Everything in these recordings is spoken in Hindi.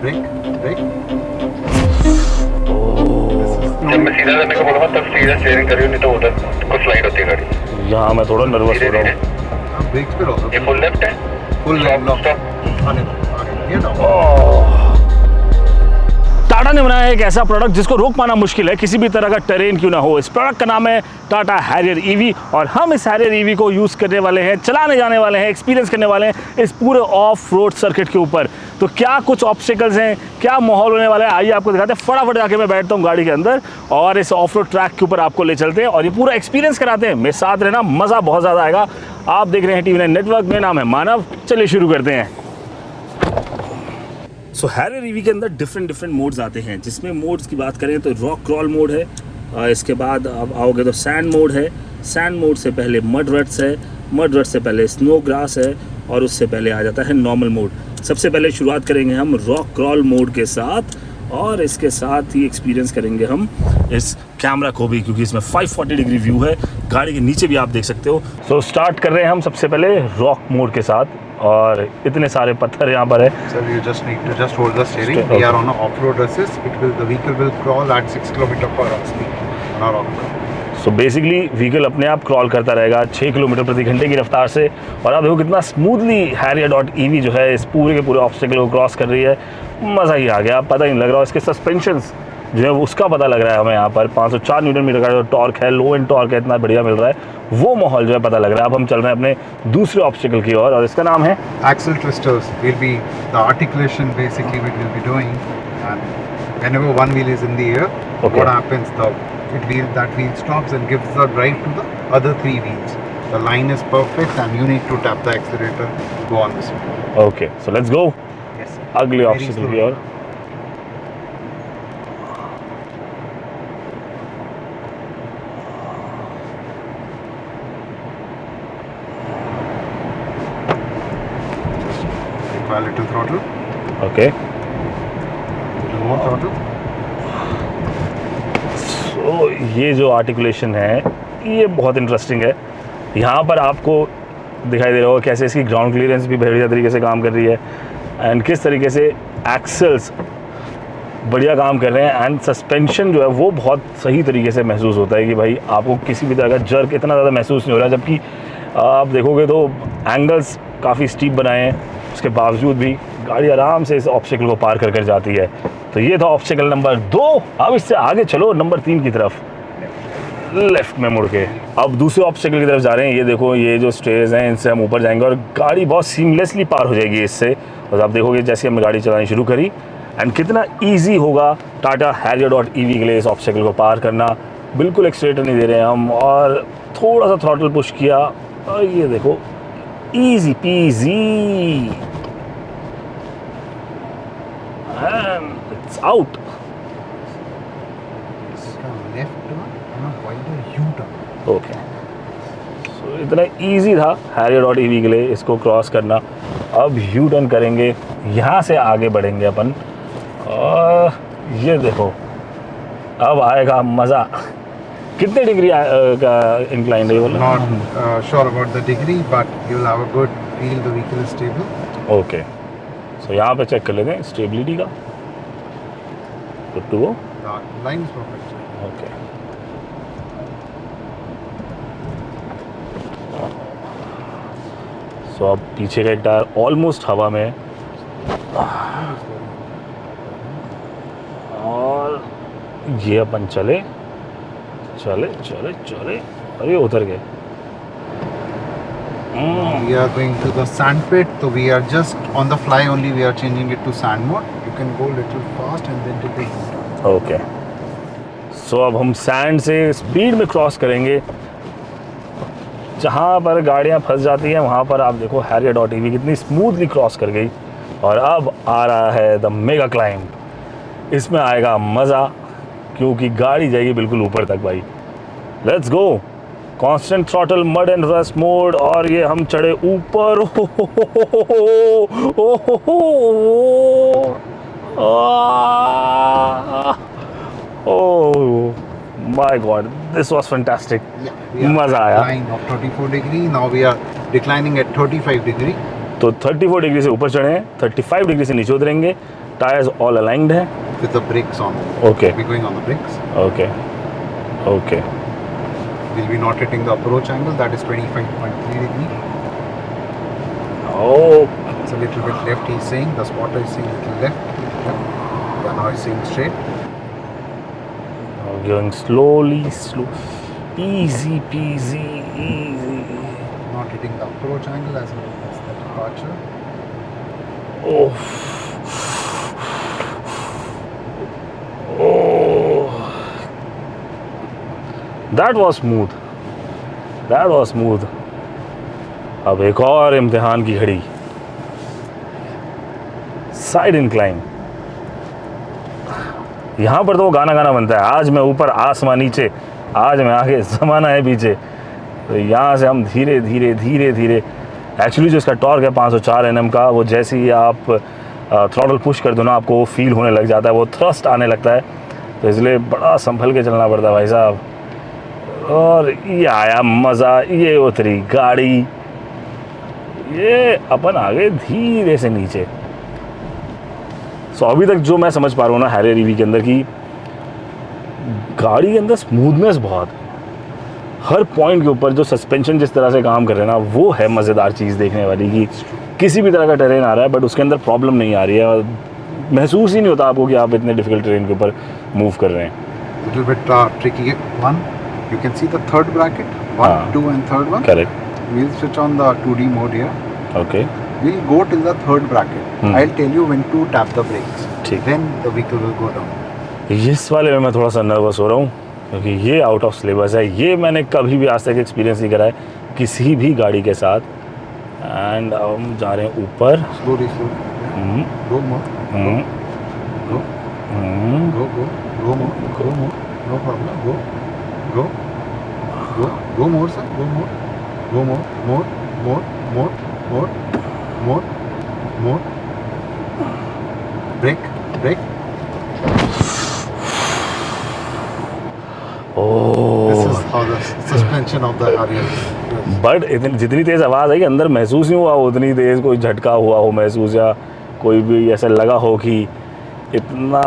ब्रेक। जब मैं सीधा करने को बोलूँगा तब सीधा स्टीयरिंग करियो, नहीं तो उधर को स्लाइड होती है गाड़ी। यहाँ मैं थोड़ा नर्वस हो रहा हूँ। ब्रेक्स पे रहो। ये फुल लेफ्ट है, फुल स्टॉप लॉक। स्टॉप। आने दो, ये ना। टाटा ने बनाया एक ऐसा प्रोडक्ट जिसको रोक पाना मुश्किल है, किसी भी तरह का टेरेन क्यों ना हो। इस प्रोडक्ट का नाम है टाटा हैरियर ईवी और हम इस हैरियर ईवी को यूज़ करने वाले हैं, चलाने जाने वाले हैं, एक्सपीरियंस करने वाले हैं इस पूरे ऑफ रोड सर्किट के ऊपर। तो क्या कुछ ऑब्स्टिकल्स हैं, क्या माहौल होने वाला है, आइए आपको दिखाते हैं। फटाफट जाके मैं बैठता हूँ गाड़ी के अंदर और इस ऑफ रोड ट्रैक के ऊपर आपको ले चलते हैं और ये पूरा एक्सपीरियंस कराते हैं। मेरे साथ रहना, मज़ा बहुत ज़्यादा आएगा। आप देख रहे हैं TV9 नेटवर्क, मेरा नाम है मानव। चलिए शुरू करते हैं। सो हैरियर ईवी के अंदर डिफरेंट मोड्स आते हैं, जिसमें मोड्स की बात करें तो रॉक क्रॉल मोड है, इसके बाद अब आओगे तो सैंड मोड है, सैंड मोड से पहले मड रट्स है, मड रट्स से पहले स्नो ग्रास है और उससे पहले आ जाता है नॉर्मल मोड। सबसे पहले शुरुआत करेंगे हम रॉक क्रॉल मोड के साथ और इसके साथ ही एक्सपीरियंस करेंगे हम इस कैमरा को भी, क्योंकि इसमें 540 डिग्री व्यू है, गाड़ी के नीचे भी आप देख सकते हो। सो स्टार्ट कर रहे हैं हम सबसे पहले रॉक मोड के साथ और इतने सारे पत्थर यहाँ पर है। Sir, you just need to just hold the steering. We are on a off-road assist. The vehicle will crawl at 6 km/h speed on our off-road. So basically vehicle अपने आप क्रॉल करता रहेगा 6 किलोमीटर प्रति घंटे की रफ्तार से। और आप देखो कितना स्मूथली हैरियर.ev जो है इस पूरे के पूरे ऑब्स्टिकल को क्रॉस कर रही है। मज़ा ही आ गया, पता ही नहीं लग रहा। इसके सस्पेंशंस जो है उसका पता लग रहा है हमें। यहाँ पर 504 न्यूटन मीटर का जो टॉर्क है, लो एंड टॉर्क है, इतना बढ़िया मिल रहा है। वो माहौल जो है पता लग रहा है। अब हम चल रहे हैं अपने दूसरे ऑब्स्टिकल की ओर और इसका नाम है Axle twisters will be the articulation basically we will be doing, and whenever one wheel is in the air, Okay. what happens? That wheel stops and gives the drive to the other 3 wheels. The line is perfect, and you need to tap the accelerator to go on this one. Okay. So let's go Yes. Sir. अगले Very ऑब्स्टिकल slowly. की ओर। Require little throttle, okay. little more throttle. तो ये जो आर्टिकुलेशन है ये बहुत इंटरेस्टिंग है। यहाँ पर आपको दिखाई दे रहा होगा कैसे इसकी ग्राउंड क्लियरेंस भी बढ़िया तरीके से काम कर रही है एंड किस तरीके से एक्सेल्स बढ़िया काम कर रहे हैं एंड सस्पेंशन जो है वो बहुत सही तरीके से महसूस होता है कि भाई आपको किसी भी तरह का जर्क इतना ज़्यादा महसूस नहीं हो रहा। जबकि आप देखोगे तो एंगल्स काफ़ी स्टीप बनाए हैं, उसके बावजूद भी गाड़ी आराम से इस ऑब्स्टिकल को पार कर जाती है। तो ये था ऑब्स्टिकल नंबर 2। अब इससे आगे चलो नंबर 3 की तरफ, लेफ्ट में मुड़ के। अब दूसरे ऑब्स्टिकल की तरफ जा रहे हैं। ये देखो, ये जो स्टेयर्स हैं इनसे हम ऊपर जाएंगे और गाड़ी बहुत सीमलेसली पार हो जाएगी इससे। और आप देखोगे जैसे हमने गाड़ी चलानी शुरू करी एंड कितना ईजी होगा टाटा हैरियर.ev के लिए इस ऑब्स्टिकल को पार करना। बिल्कुल एक्सीलेटर नहीं दे रहे हैं हम और थोड़ा सा थ्रॉटल पुश किया और ये देखो easy peasy and it's out. Left turn and a wider U-turn. Okay. So इतना इजी था हैरियर.ev के लिए इसको क्रॉस करना। अब यू टर्न करेंगे, यहाँ से आगे बढ़ेंगे अपन और ये देखो अब आएगा मज़ा। कितने डिग्री का इंक्लाइन है ये बोला? Not sure about the degree, but you'll have a good feel. The vehicle is stable. Okay. So यहाँ पे चेक कर लेते हैं स्टेबिलिटी का। Good to go. The line is perfect. Okay. So अब पीछे का एक टायर ऑलमोस्ट हवा में है और ये अपन चले चले चले चले अरे उतर गए। We are going to the sand pit, so we are just on the fly only. We are changing it to sand mode. You can go little fast and then take a U-turn. Okay. So अब हम सैंड से स्पीड में क्रॉस करेंगे। जहाँ पर गाड़ियाँ फंस जाती हैं वहाँ पर आप देखो हैरियर.ev कितनी स्मूथली क्रॉस कर गई। और अब आ रहा है द मेगा क्लाइंब। इसमें आएगा मज़ा क्योंकि गाड़ी जाएगी बिल्कुल ऊपर तक भाई। Let's go. Constant throttle mud and rust mode और ये हम चढ़े ऊपर। Oh my God, this was fantastic. We are मज़ा at आया। line of 34 degree. Now we are declining at 35 degree. तो 34 डिग्री से ऊपर चढ़े हैं, 35 डिग्री से नीचे उतरेंगे। टायर्स ऑल अलाइंड हैं. with the brakes on. Okay. We're going on the brakes. Okay. Okay. We'll be not hitting the approach angle, that is 25.3 degree. Oh. It's a little bit left, he's saying. The spotter is saying little left. Yeah, now he's saying straight. Going slowly, slow. Easy peasy, easy. Not hitting the approach angle as well as the departure. Oh. Oh. That was smooth. That was smooth. अब एक और इम्तिहान की घड़ी. Side incline. यहाँ पर तो वो गाना बनता है, आज मैं ऊपर आसमान नीचे, आज मैं आगे ज़माना है पीछे. तो यहाँ से हम धीरे धीरे धीरे धीरे, एक्चुअली जो इसका टॉर्क है 504 Nm का, वो जैसे ही आप थ्रॉटल पुश कर दो ना, आपको वो फील होने लग जाता है, वो थ्रस्ट आने लगता है. तो इसलिए बड़ा संभल के चलना पड़ता है भाई साहब. और ये आया मज़ा, ये उतरी गाड़ी, ये अपन आगे धीरे से नीचे. सो अभी तक जो मैं समझ पा रहा हूँ ना हैरियर ईवी के अंदर की, गाड़ी के अंदर स्मूथनेस बहुत है. हर पॉइंट के ऊपर जो सस्पेंशन जिस तरह से काम कर रहे हैं ना, वो है मज़ेदार चीज़ देखने वाली की. किसी भी तरह का टेरेन आ रहा है बट उसके अंदर प्रॉब्लम नहीं आ रही है, और महसूस ही नहीं होता आपको कि आप इतने डिफिकल्ट टेरेन के ऊपर मूव कर रहे हैं. Little bit tricky one. You can see the third bracket, 1, 2 and third one. Correct. We'll switch on the 2D mode here. Okay. We'll go till the third bracket. I'll tell you when to tap the brakes. ठीक. Then the vehicle will go down. इस वाले में मैं थोड़ा सा नर्वस हो रहा हूँ क्योंकि ये आउट ऑफ सिलेबस है. ये मैंने कभी भी आज तक एक्सपीरियंस नहीं करा है किसी भी गाड़ी के साथ. एंड हम जा रहे हैं ऊपर. Slowly, slowly. Go more. Go. Go more. Go more. No problem. Go. Go more, sir. Go more. Go more. More. Brake. Oh. This is how the suspension of the Harrier is. But जितनी तेज़ आवाज़ आई अंदर महसूस नहीं हुआ उतनी तेज़ कोई झटका हुआ हो महसूस, या कोई भी ऐसा लगा हो कि इतना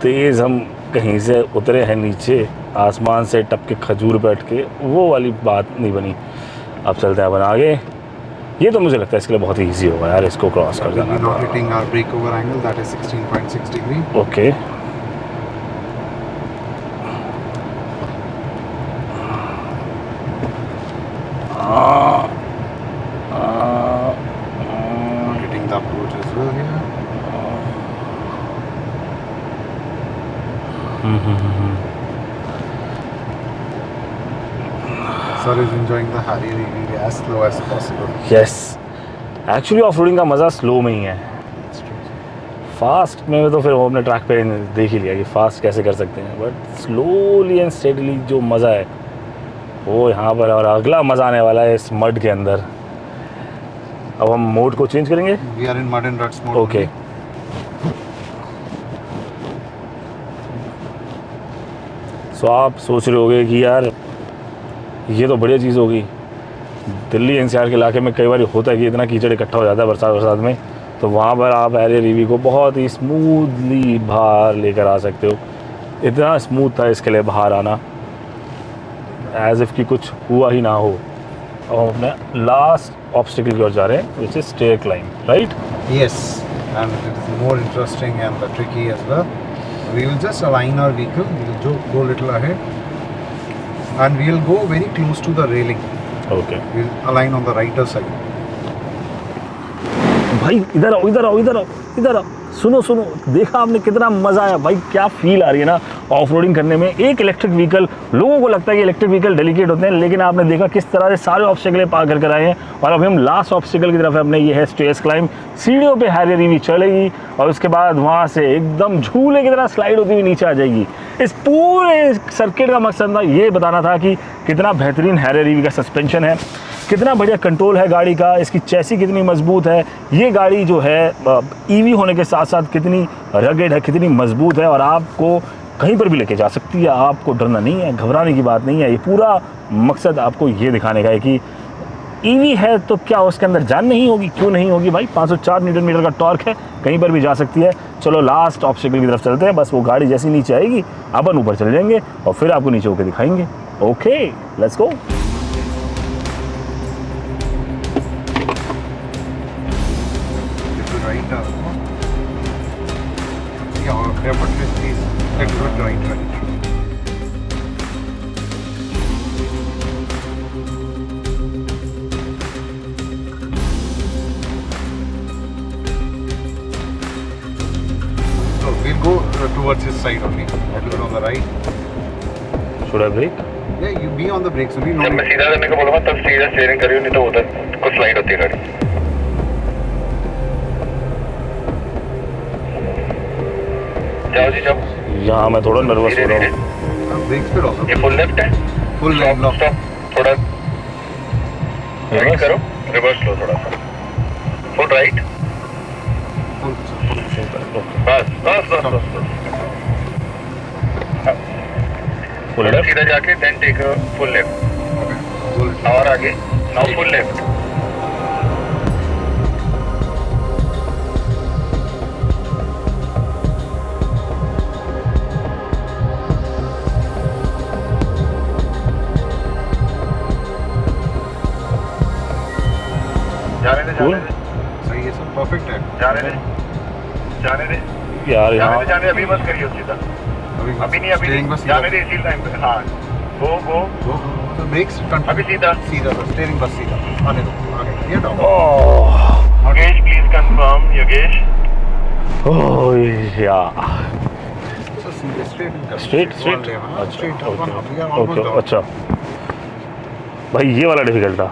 तेज़ हम कहीं से उतरे हैं नीचे, आसमान से टपके खजूर पे अटके, वो वाली बात नहीं बनी. अब चलते हैं अपन आगे. ये तो मुझे लगता है इसके लिए बहुत ही ईजी होगा यार इसको क्रॉस कर We'll be not जाना. hitting our brake over angle, that is 16.6 degree. Okay. Not hitting the approach as well here. Sir is enjoying the Harrier EV as slow as possible. Yes. Actually off roading का मज़ा स्लो में ही है. That's true. फास्ट में तो फिर वो अपने ट्रैक पे देख ही लिया कि फास्ट कैसे कर सकते हैं, बट स्लोली एंड स्टेडली जो मज़ा है वो यहाँ पर. और अगला मज़ा आने वाला है इस मड के अंदर. अब हम मोड को चेंज करेंगे. We are in mud and ruts mode. Okay. only. सो आप सोच रहे होगे कि यार ये तो बढ़िया चीज़ होगी. दिल्ली एनसीआर के इलाके में कई बार होता है कि इतना कीचड़ इकट्ठा हो जाता है बरसात में, तो वहाँ पर आप हैरियर ईवी को बहुत ही स्मूथली बाहर लेकर आ सकते हो. इतना स्मूथ था इसके लिए बाहर आना, एज इफ़ कि कुछ हुआ ही ना हो. अब हम अपने लास्ट ऑब्स्टिकल की ओर जा रहे हैं, which is stair climb, right? Yes, and it is more interesting and tricky as well. We will just align our vehicle. We will go little ahead, and we will go very close to the railing. Okay. We will align on the righter side. भाई इधर आओ, इधर आओ, इधर आओ, इधर आओ. सुनो सुनो, देखा आपने कितना मज़ा आया भाई. क्या फील आ रही है ना ऑफ रोडिंग करने में. एक इलेक्ट्रिक व्हीकल, लोगों को लगता है कि इलेक्ट्रिक व्हीकल डेलिकेट होते हैं, लेकिन आपने देखा किस तरह से सारे ऑब्स्टिकल पार कर आए हैं. और अभी हम लास्ट ऑब्स्टिकल की तरफ है अपने. ये है स्टेयर्स क्लाइंब. सीढ़ियों पे हैरियर ईवी चलेगी और उसके बाद वहाँ से एकदम झूले की तरह स्लाइड होती हुई नीचे आ जाएगी. इस पूरे सर्किट का मकसद था ये बताना था कि कितना बेहतरीन हैरियर ईवी का सस्पेंशन है, कितना बढ़िया कंट्रोल है गाड़ी का, इसकी चैसी कितनी मजबूत है. ये गाड़ी जो है ईवी होने के साथ साथ कितनी रगेड है, कितनी मजबूत है, और आपको कहीं पर भी लेके जा सकती है. आपको डरना नहीं है, घबराने की बात नहीं है. ये पूरा मकसद आपको ये दिखाने का है कि ईवी है तो क्या उसके अंदर जान नहीं होगी? क्यों नहीं होगी भाई, 504 न्यूटन मीटर का टॉर्क है, कहीं पर भी जा सकती है। चलो लास्ट ऑब्स्टिकल की तरफ चलते हैं। बस वो गाड़ी जैसी नीचे आएगी अपन ऊपर चले जाएंगे और फिर आपको नीचे होकर दिखाएंगे। Okay let's go. Right. Yeah, effortlessly. Let's do it right. So we'll go towards his side only. A little on the right. Should I brake? Yeah, you be on the brakes only. जब मैं सीधा करने को बोलूँगा तब सीधा स्टीयरिंग करियो, नहीं तो उधर को स्लाइड होती है गाड़ी। जाओ जी जाओ। यहाँ मैं थोड़ा नर्वस हो रहा हूँ। Brakes पे रहो। ये फुल लेफ्ट है। Full left lock. स्टॉप, थोड़ा राइट Reverse? करो, रिवर्स लो थोड़ा सा। Full right. Full. बस बस बस बस बस। Full थोड़ा left? सीधा जाके then take full left Full. और आगे नाउ फुल लेफ्ट। जाने दे Cool. जाने दे सही है सब perfect है। जाने दे जाने दे यार जाने यहाँ दे जाने दे, अभी मत करियो सीधा, अभी नहीं, अभी Steering नहीं, बस जाने दे इसी टाइम पे। हाँ गो गो Go. So brakes continue. अभी सीधा। सीधा बस steering बस सीधा आने दो आगे ये down Yogesh please confirm, Yogesh. Oh yeah so सीधे straight in कर स्ट्रेट One स्ट्रेट lane, हाँ, अच्छा straight up one up. We are okay almost down. अच्छा भाई ये वाला डिफिकल्ट था।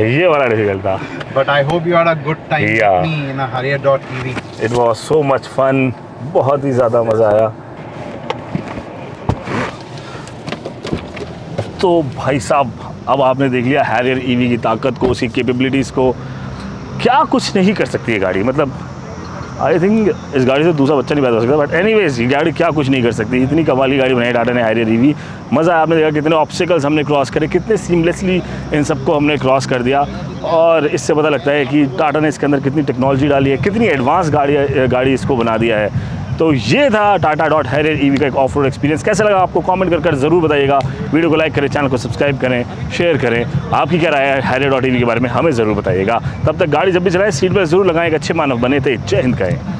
ये वाला डिफिकल्ट था। But I hope you had a good time Yeah. with me in a Harrier.ev. It was so much fun, बहुत ही ज़्यादा मज़ा आया। तो भाई साहब अब आपने देख लिया हैरियर ईवी की ताकत को, उसकी कैपेबिलिटीज़ को। क्या कुछ नहीं कर सकती है गाड़ी, मतलब आई थिंक इस गाड़ी से दूसरा बच्चा नहीं पैदा हो सकता। बट एनीवेज ये गाड़ी क्या कुछ नहीं कर सकती, इतनी कमाली गाड़ी बनाई टाटा ने हैरियर ईवी। मज़ा आया, आपने देखा कितने ऑब्स्टिकल्स हमने क्रॉस करे, कितने सीमलेसली इन सबको हमने क्रॉस कर दिया। और इससे पता लगता है कि टाटा ने इसके अंदर कितनी टेक्नोलॉजी डाली है, कितनी एडवांस गाड़ी इसको बना दिया है। तो ये था टाटा.हैरियर ईवी का एक ऑफ रोड एक्सपीरियंस। कैसा लगा आपको कमेंट कर ज़रूर बताइएगा। वीडियो को लाइक करें, चैनल को सब्सक्राइब करें, शेयर करें। आपकी क्या राय है हैरियर.ईवी के बारे में हमें ज़रूर बताइएगा। तब तक गाड़ी जब भी चलाएं सीट बेल्ट ज़रूर लगाएं, एक अच्छे मानव बने थे। जय हिंद कहें।